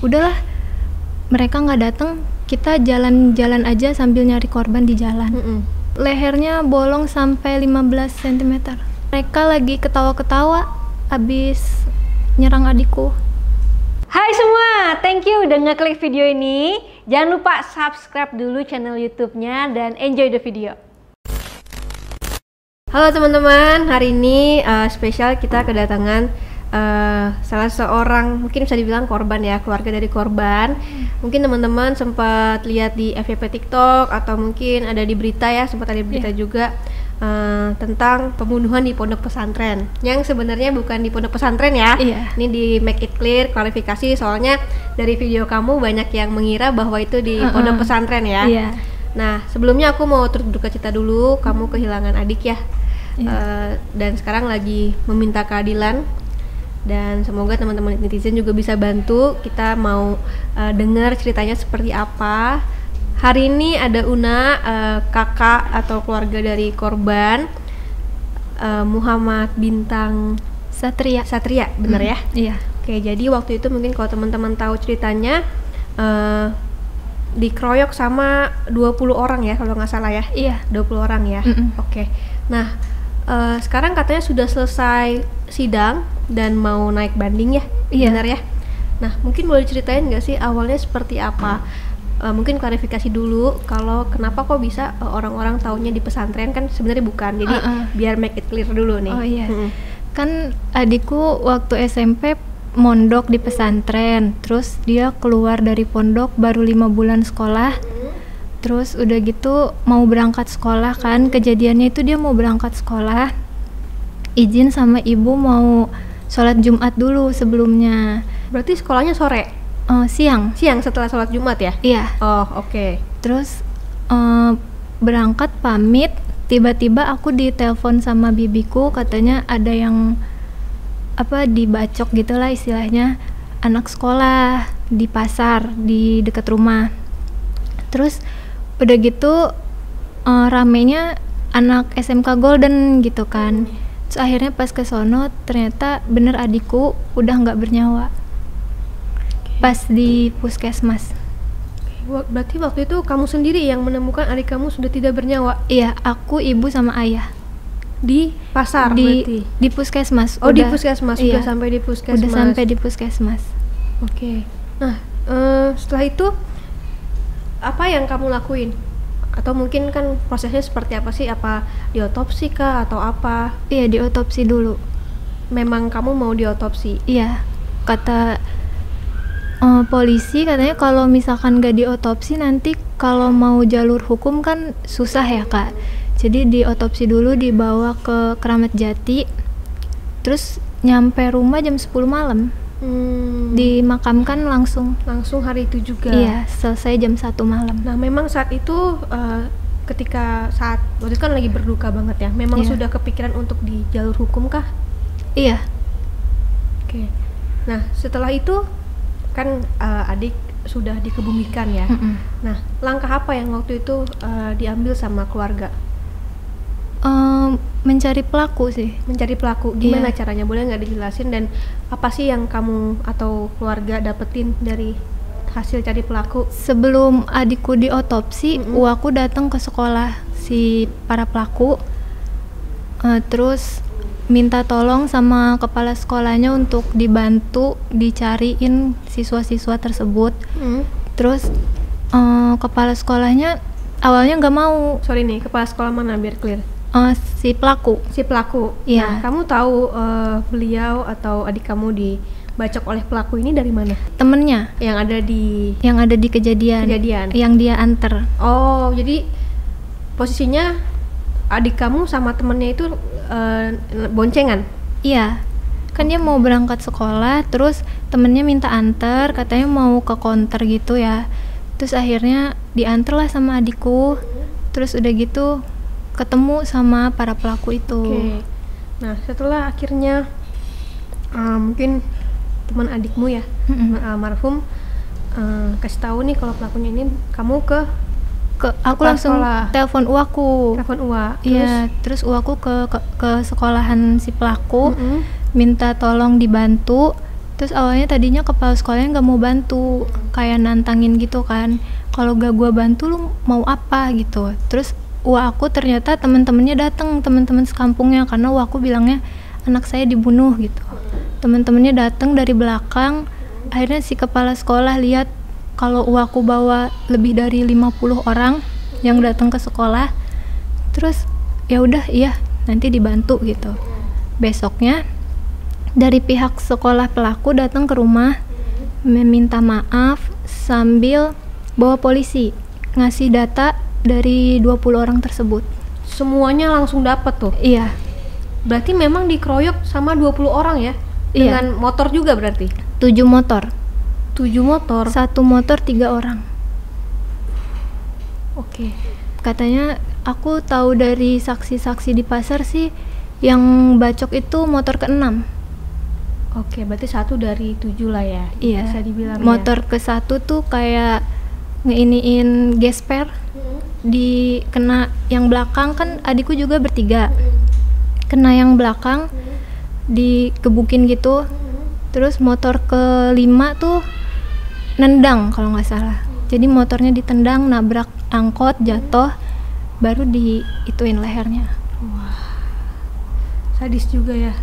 Udahlah, mereka nggak datang, kita jalan-jalan aja sambil nyari korban di jalan. Lehernya bolong sampai 15 cm. Mereka lagi ketawa-ketawa abis nyerang adikku. Hai semua, thank you udah ngeklik video ini. Jangan lupa subscribe dulu channel YouTube-nya dan enjoy the video. Halo teman-teman, hari ini spesial kita kedatangan salah seorang, mungkin bisa dibilang korban ya, keluarga dari korban. Mungkin teman-teman sempat lihat di FYP TikTok atau mungkin ada di berita ya, sempat ada di berita juga tentang pembunuhan di pondok pesantren. Yang sebenarnya bukan di pondok pesantren ya. Ini di make it clear, klarifikasi, soalnya dari video kamu banyak yang mengira bahwa itu di pondok pesantren ya. Nah, sebelumnya aku mau turut berduka cita dulu, kamu kehilangan adik ya. Dan sekarang lagi meminta keadilan. Dan semoga teman-teman netizen juga bisa bantu. Kita mau dengar ceritanya seperti apa. Hari ini ada Una, kakak atau keluarga dari korban, Muhammad Bintang Satria, bener ya? Iya. Oke, jadi waktu itu mungkin kalau teman-teman tahu ceritanya, dikeroyok sama 20 orang ya kalau nggak salah ya? Iya. 20 orang ya? Oke. Nah, sekarang katanya sudah selesai sidang dan mau naik banding ya? Iya. Benar ya? Nah, mungkin boleh diceritain nggak sih awalnya seperti apa? Mungkin klarifikasi dulu, kalau kenapa kok bisa orang-orang taunya di pesantren, kan sebenarnya bukan. Jadi biar make it clear dulu nih. Oh iya. Kan adikku waktu SMP mondok di pesantren, terus dia keluar dari pondok baru 5 bulan sekolah. Terus udah gitu mau berangkat sekolah kan, kejadiannya itu dia mau berangkat sekolah, izin sama ibu mau sholat Jumat dulu sebelumnya. Berarti sekolahnya sore? Siang Setelah sholat Jumat ya? Iya. Oh, oke. Terus berangkat pamit, tiba-tiba aku ditelepon sama bibiku, katanya ada yang dibacok gitulah istilahnya, anak sekolah di pasar di dekat rumah. Terus udah gitu ramenya anak SMK Golden gitu kan. Terus akhirnya pas ke sono ternyata bener adikku udah nggak bernyawa pas di puskesmas. Berarti waktu itu kamu sendiri yang menemukan adik kamu sudah tidak bernyawa? Iya, aku, ibu sama ayah. Di pasar berarti? Di puskesmas. Oh, di puskesmas. Iya. Udah sampai di puskesmas? Udah sampai di puskesmas. Oke. Nah, setelah itu apa yang kamu lakuin? Atau mungkin kan prosesnya seperti apa sih? Apa diotopsi kah atau apa? Iya, diotopsi dulu. Memang kamu mau diotopsi? Iya, kata polisi katanya kalau misalkan gak diotopsi nanti kalau mau jalur hukum kan susah ya kak. Jadi diotopsi dulu, dibawa ke Kramat Jati, terus nyampe rumah jam 10 malam. Dimakamkan langsung hari itu juga? Iya, selesai jam 1 malam. Nah, memang saat itu ketika saat waktu itu kan lagi berduka banget ya, memang sudah kepikiran untuk di jalur hukum kah? Iya. Oke. Nah, setelah itu kan adik sudah dikebumikan ya. Nah, langkah apa yang waktu itu diambil sama keluarga? Mencari pelaku sih. Mencari pelaku, gimana caranya? Boleh nggak dijelasin, dan apa sih yang kamu atau keluarga dapetin dari hasil cari pelaku? Sebelum Adikku diotopsi, aku datang ke sekolah si para pelaku, terus minta tolong sama kepala sekolahnya untuk dibantu dicariin siswa-siswa tersebut. Terus kepala sekolahnya awalnya nggak mau. Sorry nih, kepala sekolah mana biar clear? Si pelaku. Nah, Iya. kamu tahu beliau atau adik kamu dibacok oleh pelaku ini dari mana? Temennya yang ada di kejadian yang dia anter. Oh, jadi posisinya adik kamu sama temennya itu boncengan? Iya, kan dia mau berangkat sekolah, terus temennya minta anter, katanya mau ke konter gitu ya. Terus akhirnya dianter lah sama adikku. Terus udah gitu ketemu sama para pelaku itu. Oke. Nah, setelah akhirnya mungkin teman adikmu ya, almarhum kasih tahu nih kalau pelakunya ini, kamu aku langsung telepon uaku. Iya, terus uaku ke sekolahan si pelaku, minta tolong dibantu. Terus awalnya tadinya kepala sekolahnya nggak mau bantu, kayak nantangin gitu kan, kalau gak gua bantu lu mau apa gitu. Terus wah aku ternyata teman-temannya datang, teman-teman sekampungnya, karena wah aku bilangnya anak saya dibunuh gitu. Teman-temannya datang dari belakang, akhirnya si kepala sekolah lihat kalau aku bawa lebih dari 50 orang yang datang ke sekolah. Terus ya udah iya nanti dibantu gitu. Besoknya dari pihak sekolah pelaku datang ke rumah meminta maaf sambil bawa polisi, ngasih data dari 20 orang tersebut. Semuanya langsung dapat tuh. Iya. Berarti memang dikeroyok sama 20 orang ya? Iya. Dengan motor juga berarti? 7 motor. 7 motor? 1 motor 3 orang. Oke. Katanya aku tahu dari saksi-saksi di pasar sih yang bacok itu motor ke-6. Oke, berarti 1 dari 7 lah ya? Iya. Bisa dibilang motor ya. ke-1 tuh kayak ngeiniin gesper di kena yang belakang, kan adikku juga bertiga. Kena yang belakang dikebukin gitu. Terus motor ke-5 tuh nendang kalau nggak salah. Jadi motornya ditendang, nabrak angkot, jatuh, baru diituin lehernya. Wah, sadis juga ya.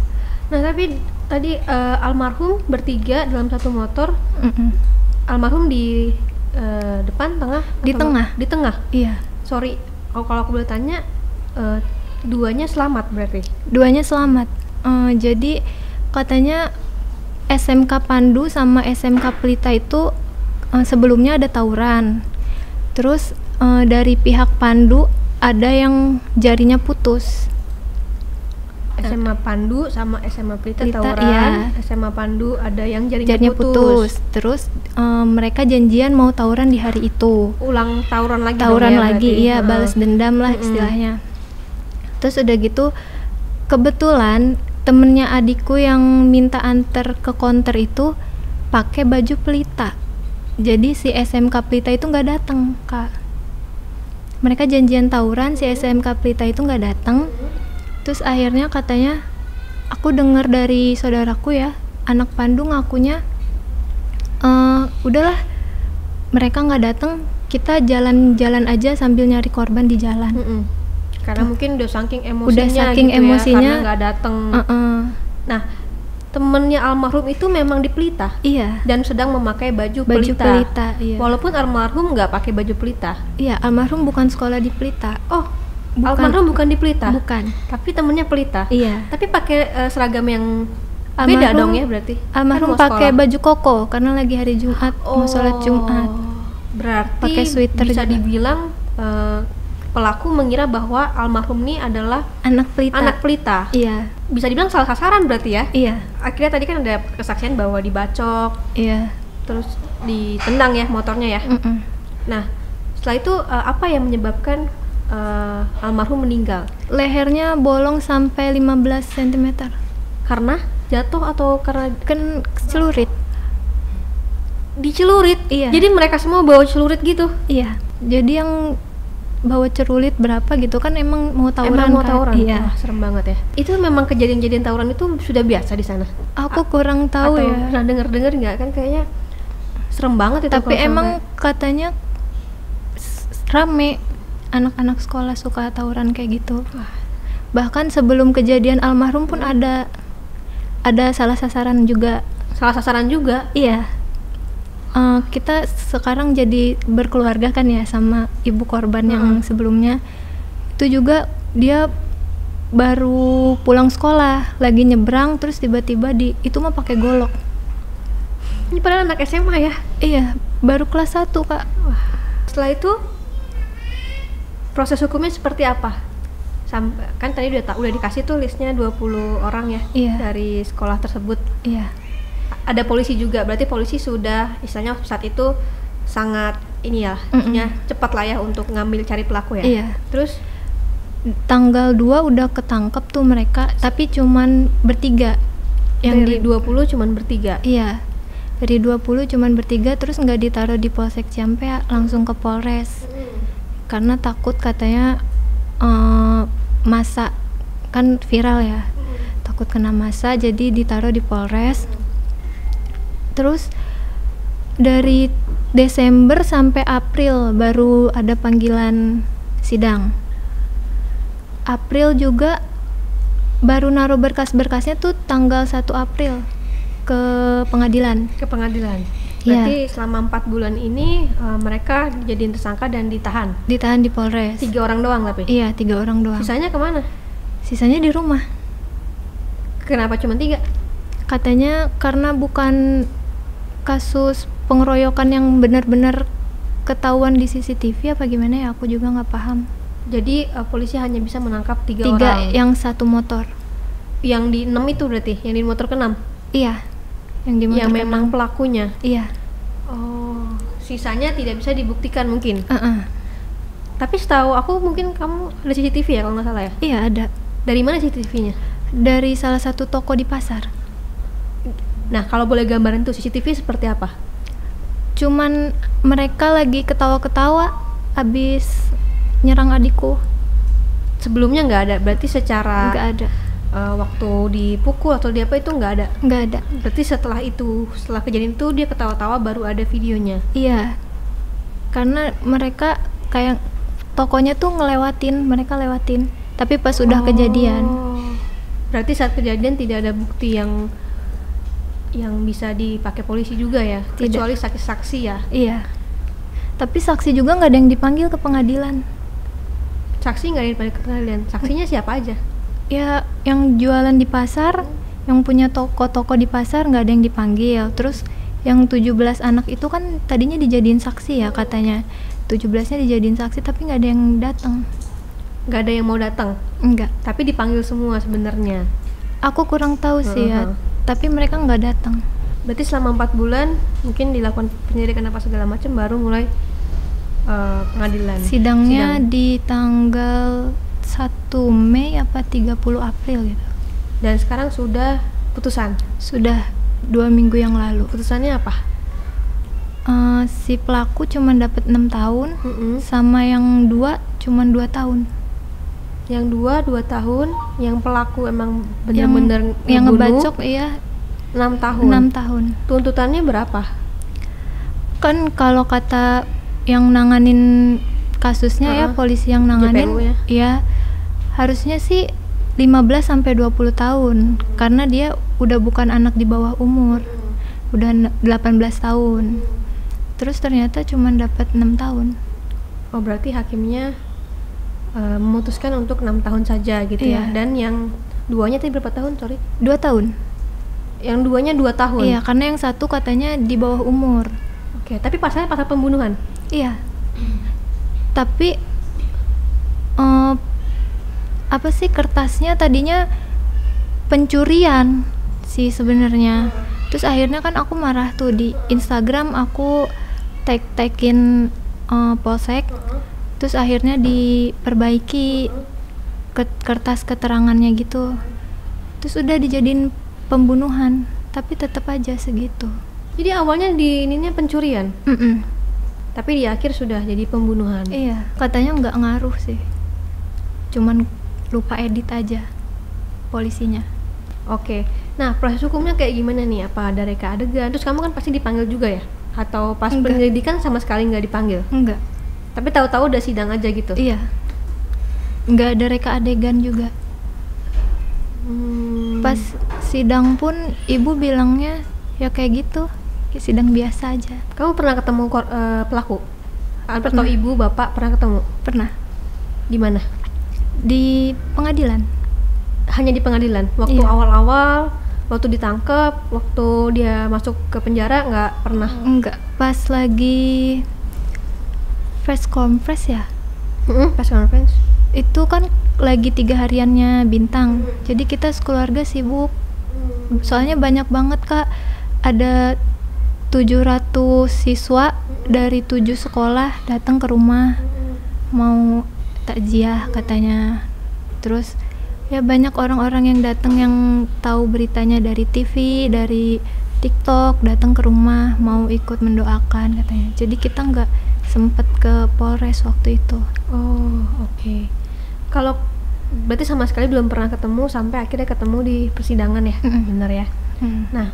Nah tapi tadi almarhum bertiga dalam satu motor. Almarhum di depan, tengah? Di tengah. Di tengah? Iya. Sorry, kalau aku boleh tanya, duanya selamat berarti? Duanya selamat. Jadi katanya SMK Pandu sama SMK Pelita itu sebelumnya ada tawuran. Terus dari pihak Pandu ada yang jarinya putus. SMA Pandu sama SMA Pelita tawuran. Iya. SMA Pandu ada yang jarinya putus. Terus mereka janjian mau tawuran di hari itu. Ulang tawuran lagi. Tawuran dong ya, lagi, berarti. iya, balas dendam lah istilahnya. Terus udah gitu kebetulan temennya adikku yang minta anter ke konter itu pakai baju Pelita. Jadi si SMK Pelita itu nggak datang, Kak. Mereka janjian tawuran, si SMK Pelita itu nggak datang. Terus akhirnya katanya, aku dengar dari saudaraku ya, anak Pandu ngakunya, udahlah mereka nggak datang, kita jalan-jalan aja sambil nyari korban di jalan. Karena mungkin udah saking emosinya, udah saking gitu emosinya, ya, karena nggak datang. Nah, temennya almarhum itu memang di Pelita. Iya. Dan sedang memakai baju Pelita. Iya. Walaupun almarhum nggak pakai baju Pelita. Iya, almarhum bukan sekolah di Pelita. Oh, almarhum bukan di Pelita. Bukan. Tapi temennya Pelita. Iya. Tapi pakai seragam yang beda dong ya berarti. Almarhum kan pakai baju koko karena lagi hari Jumat, mau sholat Jumat. Berarti pakai sweater bisa juga. dibilang pelaku mengira bahwa almarhum ini adalah anak Pelita. Iya. Bisa dibilang salah sasaran berarti ya? Iya. Akhirnya tadi kan ada kesaksian bahwa dibacok. Iya. Terus ditendang ya motornya ya. Nah, setelah itu apa yang menyebabkan almarhum meninggal? Lehernya bolong sampai 15 cm. Karena jatuh atau karena kan celurit? Dicelurit? Iya. Jadi mereka semua bawa celurit gitu? Iya. Jadi yang bawa celurit berapa gitu kan emang mau tawuran. Iya. Wah, serem banget ya. Itu memang kejadian-kejadian tawuran itu sudah biasa di sana? Aku kurang tahu atau ya. Pernah dengar nggak kan kayaknya serem banget itu. Tapi emang katanya rame anak-anak sekolah suka tawuran kayak gitu. Bahkan sebelum kejadian almarhum pun ada salah sasaran juga. Salah sasaran juga? Iya. Kita sekarang jadi berkeluarga kan ya sama ibu korban yang sebelumnya. Itu juga dia baru pulang sekolah, lagi nyebrang terus tiba-tiba itu mah pakai golok. Ini padahal anak SMA ya? Iya, baru kelas 1, Kak. Wah. Setelah itu proses hukumnya seperti apa? Kan tadi udah dikasih tuh listnya 20 orang ya? Iya. Dari sekolah tersebut. Iya. Ada polisi juga, berarti polisi sudah istilahnya saat itu sangat ini ya, maksudnya cepat lah ya untuk ngambil cari pelaku ya. Iya. Terus tanggal 2 udah ketangkep tuh mereka, tapi cuman bertiga. Yang dari 20 cuman bertiga? Iya. Dari 20 cuman bertiga, terus nggak ditaruh di Polsek Ciampea, langsung ke Polres. Karena takut katanya massa, kan viral ya. Takut kena massa, jadi ditaruh di Polres. Terus dari Desember sampai April baru ada panggilan sidang. April juga baru naruh berkas-berkasnya tuh tanggal 1 April ke pengadilan. Ke pengadilan. Iya. Berarti selama 4 bulan ini mereka dijadiin tersangka dan ditahan. Ditahan di Polres. 3 orang doang tapi? Iya, 3 orang doang. Sisanya kemana? Sisanya di rumah. Kenapa cuma 3? Katanya karena bukan kasus pengeroyokan yang benar-benar ketahuan di CCTV apa gimana ya, aku juga nggak paham. Jadi polisi hanya bisa menangkap 3 3 orang. yang 1 motor. Yang di 6 itu berarti, yang di motor ke-6? Iya, yang di motor Yang ke-6. memang pelakunya? Iya. Oh, sisanya tidak bisa dibuktikan mungkin? Tapi setahu aku mungkin kamu ada CCTV ya kalau nggak salah ya? Iya ada. Dari mana CCTV-nya? Dari salah satu toko di pasar. Nah, kalau boleh gambarin tuh CCTV seperti apa? Cuman mereka lagi ketawa-ketawa abis nyerang adikku. Sebelumnya nggak ada? Berarti secara Nggak ada. Waktu dipukul atau di apa itu nggak ada? Nggak ada. Berarti setelah kejadian itu dia ketawa-tawa baru ada videonya? Iya. Karena mereka kayak tokonya tuh mereka lewatin. Tapi pas udah kejadian. Berarti saat kejadian tidak ada bukti yang bisa dipakai polisi juga ya? Tidak. Kecuali saksi-saksi ya? Iya. Tapi saksi juga nggak ada yang dipanggil ke pengadilan. Saksi nggak ada yang dipanggil ke pengadilan? Saksinya siapa aja? Ya, yang jualan di pasar, yang punya toko-toko di pasar nggak ada yang dipanggil. Terus yang 17 anak itu kan tadinya dijadiin saksi ya katanya. 17-nya dijadiin saksi tapi nggak ada yang datang. Nggak ada yang mau datang? Enggak. Tapi dipanggil semua sebenarnya? Aku kurang tahu sih ya. Tapi mereka nggak datang. Berarti selama 4 bulan mungkin dilakukan penyelidikan apa segala macam baru mulai pengadilan. Sidang di tanggal 1 Mei apa 30 April gitu. Dan sekarang sudah putusan? Sudah 2 minggu yang lalu. Putusannya apa? Si pelaku cuma dapat 6 tahun, sama yang 2 cuma 2 tahun. Yang 2 tahun, yang pelaku emang benar-benar yang ngebacok iya 6 tahun. 6 tahun. Tuntutannya berapa? Kan kalau kata yang nanganin kasusnya ya, polisi yang nanganin JPU ya harusnya sih 15 sampai 20 tahun karena dia udah bukan anak di bawah umur. Udah 18 tahun. Terus ternyata cuma dapat 6 tahun. Oh, berarti hakimnya memutuskan untuk 6 tahun saja gitu ya. Dan yang 2-nya tadi berapa tahun? Sorry. 2 tahun. Yang 2-nya 2 tahun? Iya, karena yang 1 katanya di bawah umur. Oke, tapi pasalnya pasal pembunuhan? Iya. Tapi apa sih kertasnya tadinya pencurian sih sebenarnya. Terus akhirnya kan aku marah tuh di Instagram, aku tag-tagin polsek. Terus akhirnya diperbaiki kertas keterangannya gitu. Terus udah dijadiin pembunuhan, tapi tetap aja segitu. Jadi awalnya ininya pencurian? Tapi di akhir sudah jadi pembunuhan? Iya, katanya nggak ngaruh sih. Cuman lupa edit aja polisinya. Oke. Nah, proses hukumnya kayak gimana nih? Apa ada reka adegan? Terus kamu kan pasti dipanggil juga ya? Atau pas penyelidikan sama sekali nggak dipanggil? Enggak. Tapi tahu-tahu udah sidang aja gitu? Iya. Nggak ada reka adegan juga. Pas sidang pun ibu bilangnya ya kayak gitu, kayak sidang biasa aja. Kamu pernah ketemu pelaku? Atau ibu, bapak pernah ketemu? Pernah. Di mana? Di pengadilan. Hanya di pengadilan? Waktu awal-awal, waktu ditangkap, waktu dia masuk ke penjara nggak pernah? Enggak, pas lagi press conference ya? Press conference? Itu kan lagi 3 hariannya Bintang, jadi kita sekeluarga sibuk. Soalnya banyak banget Kak, ada 700 siswa dari 7 sekolah datang ke rumah mau takziah katanya. Terus ya banyak orang-orang yang datang yang tahu beritanya dari TV, dari TikTok, datang ke rumah mau ikut mendoakan katanya. Jadi kita nggak sempet ke Polres waktu itu. Oh, oke. Kalau berarti sama sekali belum pernah ketemu sampai akhirnya ketemu di persidangan ya? Bener ya? Nah,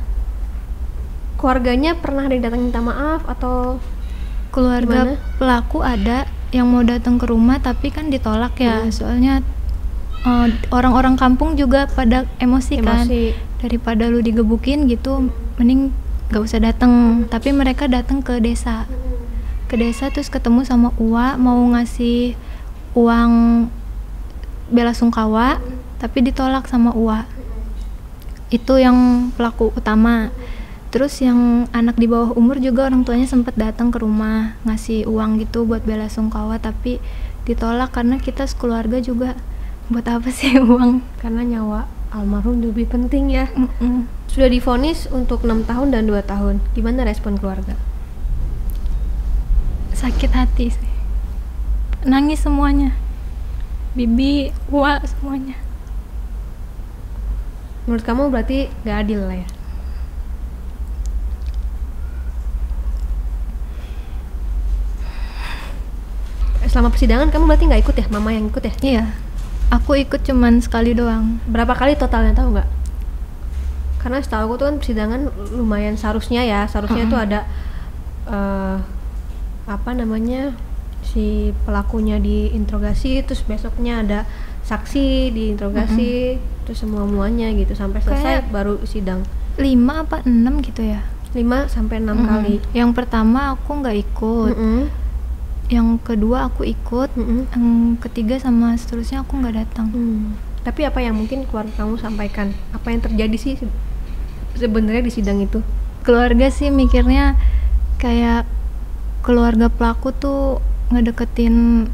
keluarganya pernah ada yang datang minta maaf atau Keluarga gimana? pelaku ada yang mau datang ke rumah tapi kan ditolak ya, soalnya orang-orang kampung juga pada emosi kan, daripada lu digebukin gitu mending gak usah datang. Tapi mereka datang ke desa terus ketemu sama Uwa mau ngasih uang bela sungkawa tapi ditolak sama Uwa. Itu yang pelaku utama. Terus yang anak di bawah umur juga orang tuanya sempat datang ke rumah ngasih uang gitu buat bela sungkawa tapi ditolak karena kita sekeluarga juga buat apa sih uang, Karena nyawa almarhum lebih penting ya. Sudah divonis untuk 6 tahun dan 2 tahun. Gimana respon keluarga? sakit hati sih, nangis semuanya, Bibi, Uwa, semuanya. Menurut kamu berarti gak adil lah ya? Selama persidangan kamu berarti nggak ikut ya? Mama yang ikut ya? Iya, aku ikut cuman sekali doang. Berapa kali totalnya tahu nggak? Karena setahu aku tuh kan persidangan lumayan seharusnya itu ada apa namanya, si pelakunya diinterogasi, terus besoknya ada saksi diinterogasi, terus semuanya gitu sampai selesai baru sidang. 5 apa 6 gitu ya? 5 sampai 6 kali. Yang pertama aku nggak ikut, yang kedua aku ikut, yang ketiga sama seterusnya aku nggak datang. Tapi apa yang mungkin keluarga kamu sampaikan? Apa yang terjadi sih sebenarnya di sidang itu? Keluarga sih mikirnya kayak keluarga pelaku tuh ngedeketin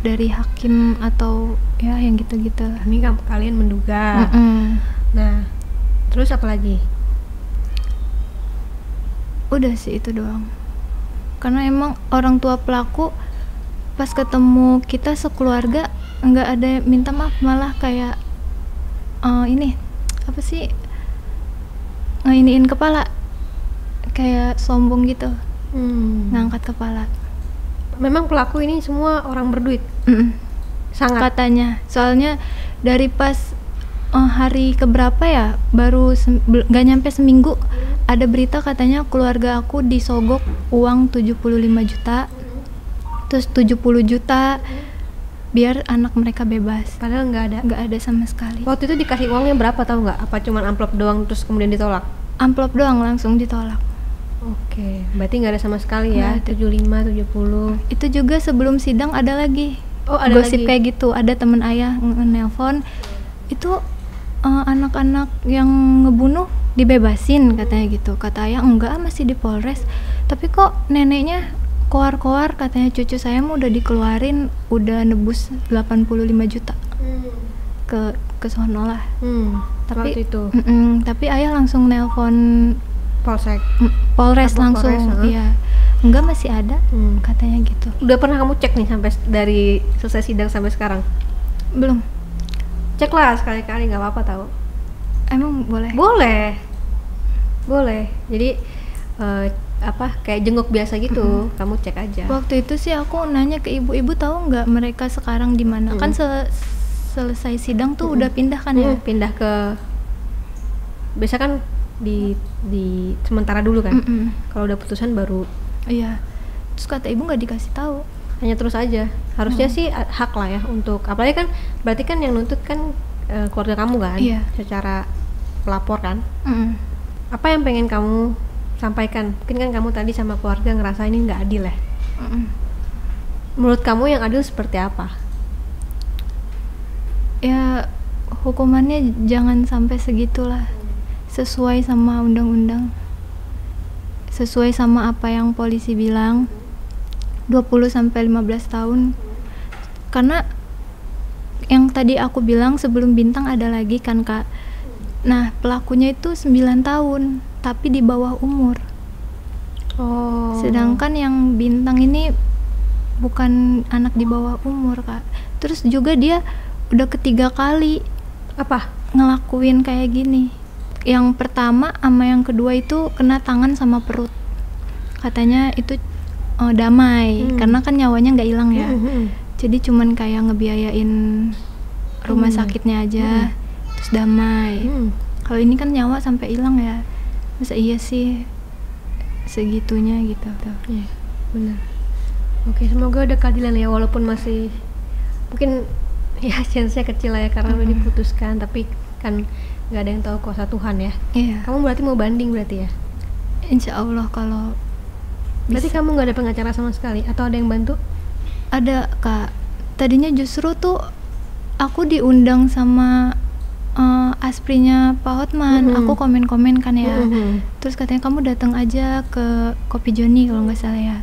dari hakim atau ya yang gitu-gitu. Ini kalian menduga. Nah, terus apa lagi? Udah sih itu doang. Karena emang orang tua pelaku pas ketemu kita sekeluarga nggak ada minta maaf, malah kayak ini apa sih, nginiin kepala kayak sombong gitu, ngangkat kepala. Memang pelaku ini semua orang berduit? Sangat Katanya, soalnya dari pas hari keberapa ya, baru nggak nyampe seminggu ada berita katanya keluarga aku disogok uang 75 juta, terus 70 juta biar anak mereka bebas. Padahal nggak ada sama sekali. Waktu itu dikasih uangnya berapa tahu nggak? Apa cuma amplop doang terus kemudian ditolak? Amplop doang langsung ditolak. Oke, berarti nggak ada sama sekali ya. 75, 70. Itu juga sebelum sidang ada lagi. Ada gosip lagi? Kayak gitu. Ada temen ayah nelpon, itu anak-anak yang ngebunuh dibebasin katanya gitu. Kata ayah enggak, masih di Polres. Tapi kok neneknya koar-koar, katanya cucu saya mau udah dikeluarin, udah nebus 85 juta ke sono lah. Tapi Tapi itu tapi ayah langsung nelpon Polsek. Polres Apa langsung. Polres, Iya, enggak masih ada, katanya gitu. Udah pernah kamu cek nih sampai dari selesai sidang sampai sekarang? Belum. Cek lah sekali-kali, nggak apa-apa tahu. Emang boleh? Boleh. Jadi kayak jenguk biasa gitu, kamu cek aja. Waktu itu sih aku nanya ke ibu-ibu, tahu nggak mereka sekarang di mana? Kan selesai sidang tuh udah pindah kan ya? Pindah ke, biasa kan di sementara dulu kan. Kalau udah putusan baru. Iya. Terus kata ibu nggak dikasih tahu. Hanya terus aja. Harusnya sih hak lah ya untuk, apalagi kan berarti kan yang nuntut kan keluarga kamu kan, secara pelapor kan. Apa yang pengen kamu sampaikan? Mungkin kan kamu tadi sama keluarga ngerasa ini nggak adil ya. Menurut kamu yang adil seperti apa? Ya hukumannya jangan sampai segitulah, sesuai sama undang-undang, sesuai sama apa yang polisi bilang, 20-15 tahun. Karena yang tadi aku bilang sebelum Bintang ada lagi kan Kak. Nah pelakunya itu 9 tahun tapi di bawah umur. Sedangkan yang Bintang ini bukan anak di bawah umur Kak. Terus juga dia udah ketiga kali ngelakuin kayak gini. Yang pertama sama yang kedua itu kena tangan sama perut. Katanya itu damai, karena kan nyawanya nggak hilang ya. Jadi cuman kayak ngebiayain rumah sakitnya aja, terus damai. Kalau ini kan nyawa sampai hilang ya. Masa iya sih segitunya gitu. Iya, benar. Oke, semoga ada keadilan ya, walaupun masih mungkin ya chance-nya kecil lah ya karena udah diputuskan, tapi kan nggak ada yang tahu kuasa Tuhan ya. Iya. Kamu berarti mau banding berarti ya? Insya Allah kalau Berarti bisa. kamu nggak ada pengacara sama sekali atau ada yang bantu? Ada Kak. Tadinya justru tuh aku diundang sama asprinya Pak Hotman. Aku komen-komen kan ya. Terus katanya kamu datang aja ke Kopi Joni kalau nggak salah ya.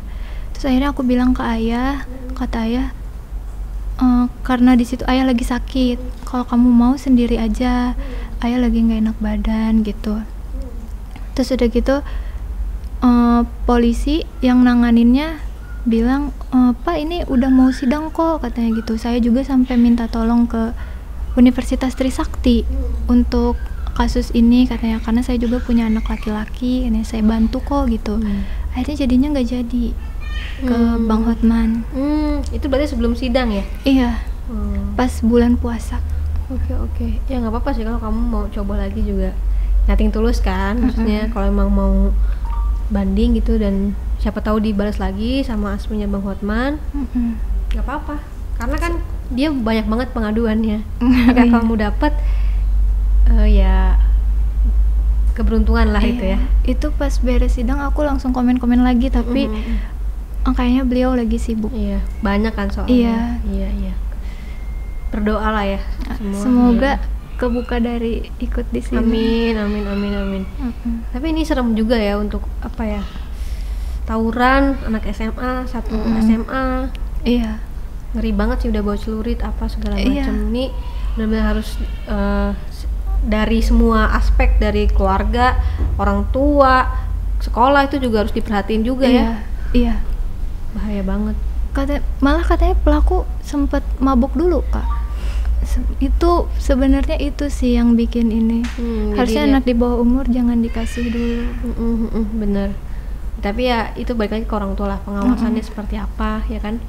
Terus akhirnya aku bilang ke ayah, kata ayah, karena di situ ayah lagi sakit. Kalau kamu mau sendiri aja, ayah lagi nggak enak badan gitu. Terus udah gitu polisi yang nanganinnya bilang, Pak ini udah mau sidang kok, katanya gitu. Saya juga sampai minta tolong ke Universitas Trisakti untuk kasus ini katanya, karena saya juga punya anak laki-laki, ini saya bantu kok gitu. Akhirnya jadinya nggak jadi ke Bang Hotman. Itu berarti sebelum sidang ya? Iya, pas bulan puasa. Oke. Ya nggak apa-apa sih kalau kamu mau coba lagi juga. Nothing tulus kan, maksudnya kalau emang mau banding gitu dan siapa tahu dibalas lagi sama aslinya Bang Hotman, nggak apa-apa. Karena kan dia banyak banget pengaduannya. Jika kamu dapat, ya keberuntungan lah itu ya. Itu pas beres sidang aku langsung komen-komen lagi, tapi kayaknya beliau lagi sibuk. Iya, banyak kan soalnya. Iya. Berdoa lah ya. Semoga kebuka dari ikut di sini. Amin. Tapi ini serem juga ya untuk apa ya? Tawuran anak SMA, satu SMA. Iya. Ngeri banget sih, udah bawa celurit apa segala macam. Ini benar-benar harus dari semua aspek, dari keluarga, orang tua, sekolah itu juga harus diperhatiin juga ya. Iya. Bahaya banget. Malah katanya pelaku sempat mabuk dulu, Kak. Itu sebenarnya itu sih yang bikin ini. Harusnya anak di bawah umur jangan dikasih dulu. Bener. Tapi ya itu balik lagi ke orang tua lah, pengawasannya seperti apa ya kan.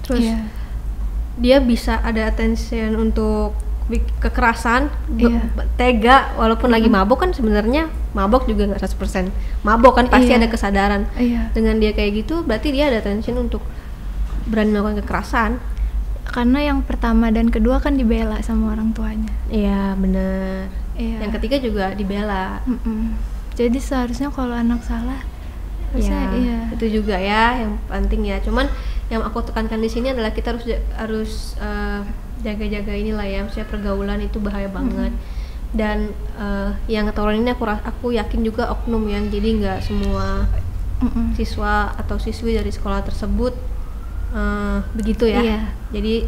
Terus dia bisa ada attention untuk kekerasan, tega walaupun lagi mabok kan. Sebenarnya mabok juga nggak 100% mabok kan, pasti ada kesadaran. Dengan dia kayak gitu berarti dia ada attention untuk berani melakukan kekerasan. Karena yang pertama dan kedua kan dibela sama orang tuanya. Iya benar. Yang ketiga juga dibela. Jadi seharusnya kalau anak salah itu juga ya yang penting ya. Cuman yang aku tekankan di sini adalah kita harus jaga-jaga inilah ya, maksudnya pergaulan itu bahaya banget. Dan yang tawuran ini aku yakin juga oknum yang, jadi nggak semua siswa atau siswi dari sekolah tersebut begitu ya. Jadi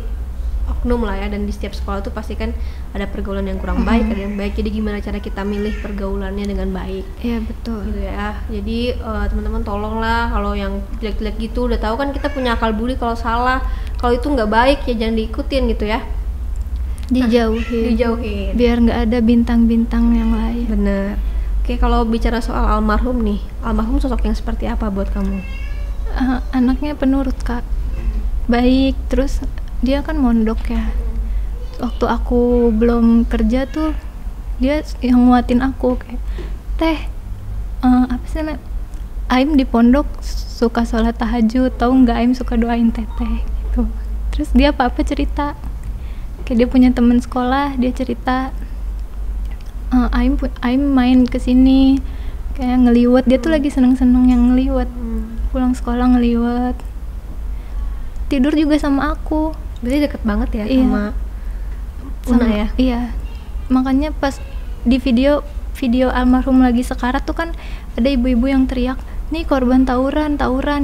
oknum lah ya, dan di setiap sekolah tuh pasti kan ada pergaulan yang kurang baik, ada yang baik. Jadi gimana cara kita milih pergaulannya dengan baik? Iya betul. Gitu ya. Jadi teman-teman tolonglah kalau yang jelek-jelek gitu, udah tahu kan kita punya akal budi, kalau salah, kalau itu nggak baik ya jangan diikutin gitu ya. Dijauhin. Biar nggak ada bintang-bintang yang lain. Bener. Oke, kalau bicara soal almarhum nih, almarhum sosok yang seperti apa buat kamu? Anaknya penurut, Kak. Baik, terus dia kan mondok ya. Waktu aku belum kerja tuh dia yang nguatin aku kayak, Teh, apa sih namanya? Aim di pondok suka sholat tahajud, tahu nggak? Aim suka doain teteh gitu. Terus dia apa cerita, kayak dia punya teman sekolah, dia cerita, Aim main kesini kayak ngeliwet. Dia tuh lagi seneng-seneng yang ngeliwet, pulang sekolah ngeliwet, tidur juga sama aku. Berarti deket banget ya sama Una ya? Iya, makanya pas di video almarhum lagi sekarat tuh kan ada ibu-ibu yang teriak, nih korban tawuran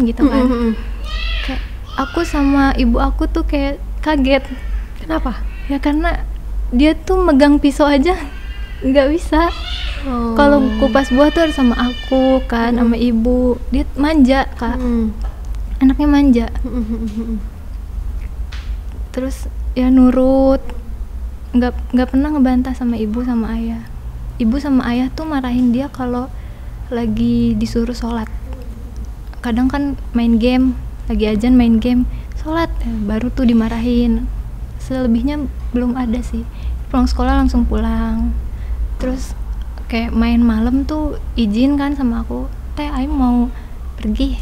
gitu kan. Kayak aku sama ibu aku tuh kayak kaget. Kenapa? Ya karena dia tuh megang pisau aja nggak bisa. Kalau kupas buah tuh harus sama aku kan, sama ibu. Dia manja, Kak. Anaknya manja. Terus ya nurut, nggak pernah ngebantah sama ibu sama ayah. Ibu sama ayah tuh marahin dia kalau lagi disuruh sholat. Kadang kan main game, lagi ajan main game, sholat baru tuh dimarahin. Selebihnya belum ada sih. Pulang sekolah langsung pulang. Terus kayak main malam tuh izin kan sama aku, teh aing mau pergi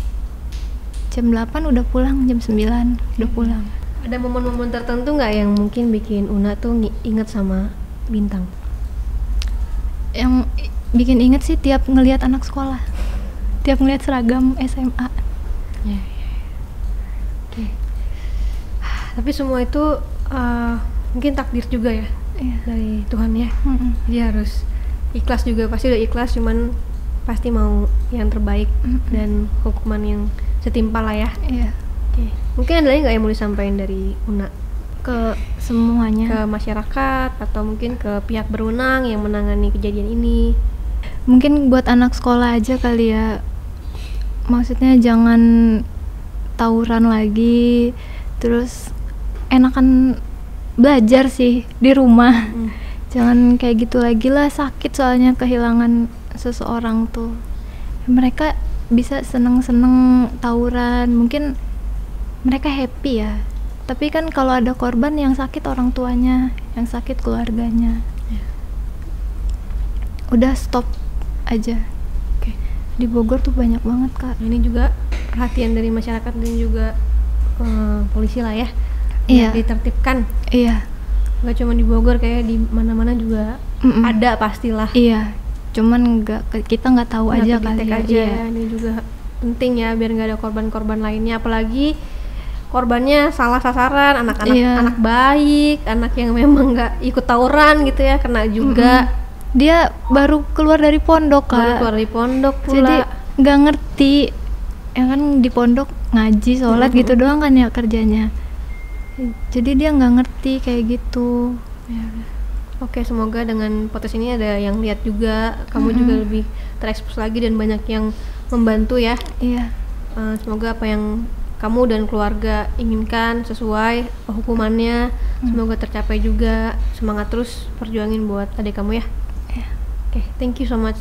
jam 8 udah pulang, jam 9 udah pulang. Ada momen-momen tertentu nggak yang mungkin bikin Una tuh inget sama Bintang? Yang bikin inget sih tiap ngelihat anak sekolah, tiap ngelihat seragam SMA. Ya. Oke. Tapi semua itu mungkin takdir juga ya, dari Tuhan ya. Dia harus ikhlas juga, pasti udah ikhlas, cuman pasti mau yang terbaik dan hukuman yang setimpal lah ya. Iya. Oke. Mungkin ada lagi nggak yang mau disampaikan dari Una Ke semuanya, ke masyarakat atau mungkin ke pihak berwenang yang menangani kejadian ini? mungkin buat anak sekolah aja kali ya, maksudnya jangan tawuran lagi, terus enakan belajar sih di rumah. Jangan kayak gitu lagi lah, sakit soalnya kehilangan seseorang tuh. Mereka bisa seneng-seneng tawuran, mungkin mereka happy ya, tapi kan kalau ada korban yang sakit orang tuanya, yang sakit keluarganya. Udah stop aja. Oke. Di Bogor tuh banyak banget Kak. Ini juga perhatian dari masyarakat dan juga polisi lah ya. Iya. Ditertibkan. Iya. Gak cuma di Bogor, kayak di mana-mana juga ada pastilah. Iya. Cuman kita nggak tahu aja kali ya. Aja. Iya. Ini juga penting ya biar nggak ada korban-korban lainnya, apalagi korbannya salah sasaran, anak-anak anak baik, anak yang memang nggak ikut tawuran gitu ya, kena juga. Dia baru keluar dari pondok Kak. Baru keluar dari pondok pula. Jadi nggak ngerti, ya kan di pondok ngaji, sholat gitu doang kan ya kerjanya. Jadi dia nggak ngerti kayak gitu. Ya. Oke, semoga dengan podcast ini ada yang lihat juga, kamu juga lebih terekspos lagi dan banyak yang membantu ya. Iya. Semoga apa yang kamu dan keluarga inginkan sesuai hukumannya, semoga tercapai juga. Semangat terus perjuangin buat adik kamu ya. Oke, thank you so much.